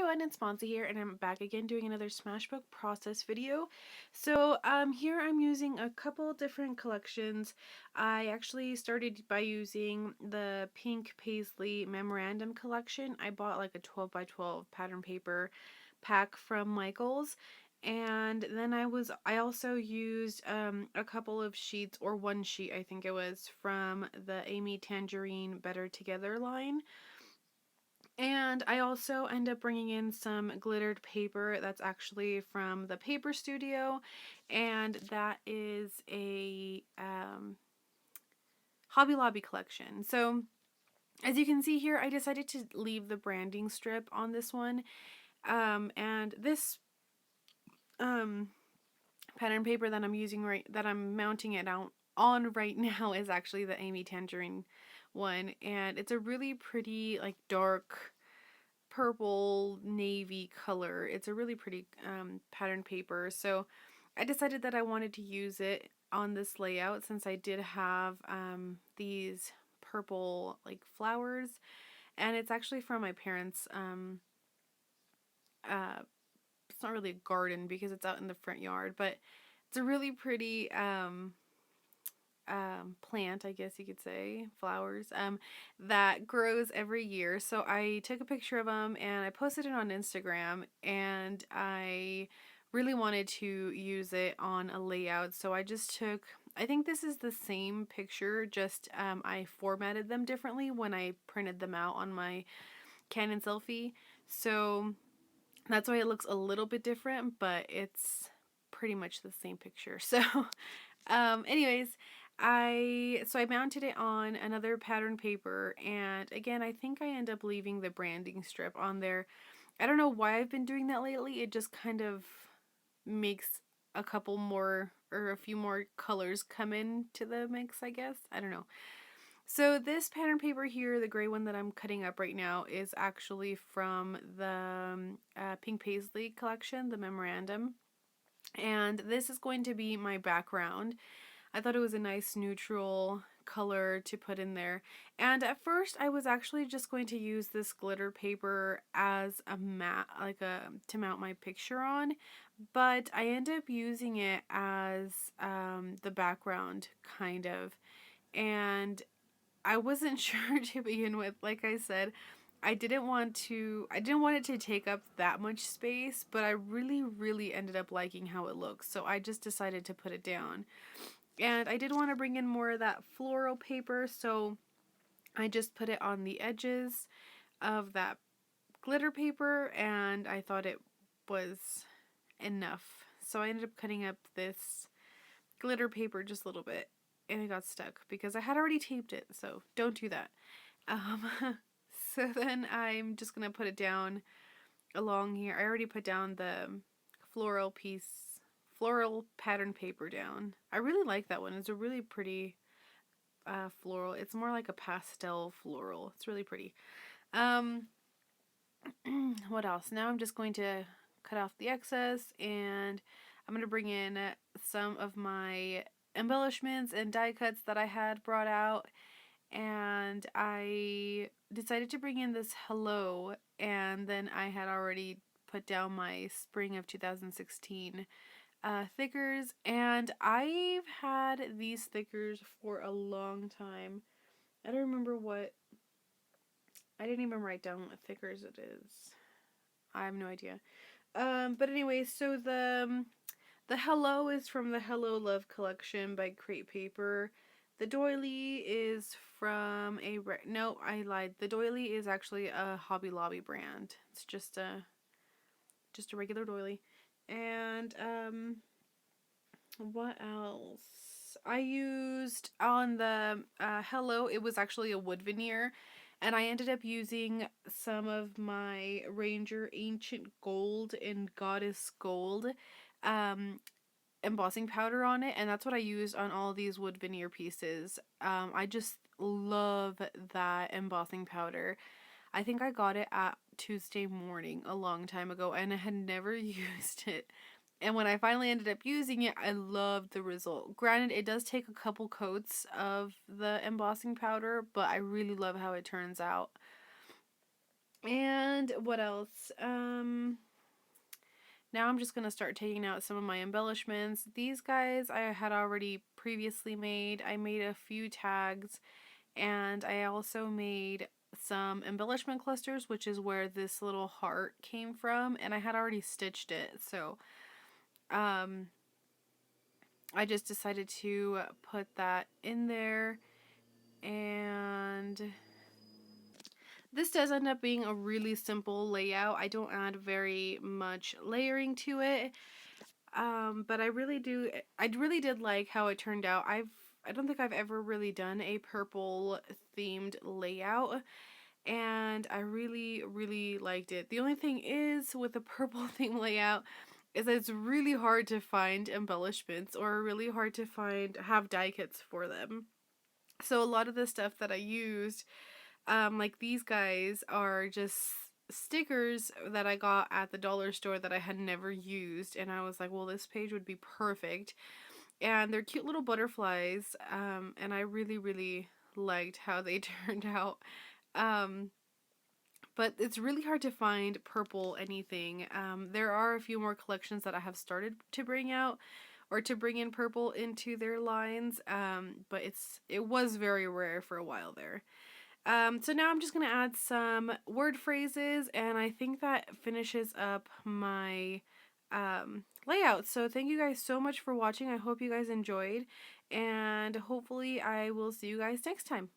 everyone, it's Monza here, and I'm back again doing another Smashbook Process video. So here I'm using a couple different collections. I actually started by using the pink paisley memorandum collection. I bought like a 12 by 12 pattern paper pack from Michaels. And then I also used a couple of sheets, or one sheet I think it was, from the Amy Tangerine Better Together line. And I also end up bringing in some glittered paper that's actually from the Paper Studio, and that is a Hobby Lobby collection. So as you can see here, I decided to leave the branding strip on this one, and this pattern paper that I'm using that I'm mounting it out on right now is actually the Amy Tangerine one, and it's a really pretty, like, dark purple navy color. It's a really pretty pattern paper, so I decided that I wanted to use it on this layout since I did have these purple like flowers, and it's actually from my parents' it's not really a garden because it's out in the front yard, but it's a really pretty plant, I guess you could say, flowers, that grows every year. So I took a picture of them and I posted it on Instagram, and I really wanted to use it on a layout. So I just took, I think this is the same picture, just I formatted them differently when I printed them out on my Canon selfie. So that's why it looks a little bit different, but it's pretty much the same picture. So anyways, I mounted it on another pattern paper, and again, I think I end up leaving the branding strip on there. I don't know why I've been doing that lately. It just kind of makes a couple more, or a few more colors come into the mix, I guess. I don't know. So this pattern paper here, the gray one that I'm cutting up right now, is actually from the Pink Paisley collection, the memorandum. And this is going to be my background. I thought it was a nice neutral color to put in there. And at first I was actually just going to use this glitter paper as a mat, like to mount my picture on, but I ended up using it as the background, kind of. And I wasn't sure to begin with. Like I said, I didn't want it to take up that much space, but I really ended up liking how it looks. So I just decided to put it down. And I did want to bring in more of that floral paper, so I just put it on the edges of that glitter paper, and I thought it was enough. So I ended up cutting up this glitter paper just a little bit, and it got stuck because I had already taped it, so don't do that. Um, so then I'm just going to put it down along here. I already put down the floral pattern paper down. I really like that one. It's a really pretty floral. It's more like a pastel floral. It's really pretty. What else? Now I'm just going to cut off the excess, and I'm going to bring in some of my embellishments and die cuts that I had brought out, and I decided to bring in this hello, and then I had already put down my spring of 2016 thickers, and I've had these thickers for a long time. I don't remember what, I didn't even write down what thickers it is. I have no idea. But anyway, so the hello is from the Hello Love collection by Crate Paper. The doily is from no, I lied. The doily is actually a Hobby Lobby brand. It's just a regular doily. And what else? I used on the hello, it was actually a wood veneer, and I ended up using some of my Ranger Ancient Gold and Goddess Gold embossing powder on it, and that's what I used on all these wood veneer pieces. I just love that embossing powder. I think I got it at Tuesday Morning a long time ago, and I had never used it. And when I finally ended up using it, I loved the result. Granted, it does take a couple coats of the embossing powder, but I really love how it turns out. And what else? Now I'm just going to start taking out some of my embellishments. These guys I had already previously made. I made a few tags, and I also made some embellishment clusters, which is where this little heart came from, and I had already stitched it. So um, I just decided to put that in there. And this does end up being a really simple layout. I don't add very much layering to it. But I really did like how it turned out. I don't think I've ever really done a purple themed layout, and I really, really liked it. The only thing is with a purple theme layout is that it's really hard to find embellishments, or really hard to have die kits for them. So a lot of the stuff that I used, like these guys, are just stickers that I got at the dollar store that I had never used, and I was like, well, this page would be perfect. And they're cute little butterflies, and I really, really liked how they turned out. Um, but it's really hard to find purple anything. There are a few more collections that I have started to bring out, or to bring in purple into their lines, but it was very rare for a while there. So now I'm just going to add some word phrases, and I think that finishes up my layout. So thank you guys so much for watching. I hope you guys enjoyed, and hopefully I will see you guys next time.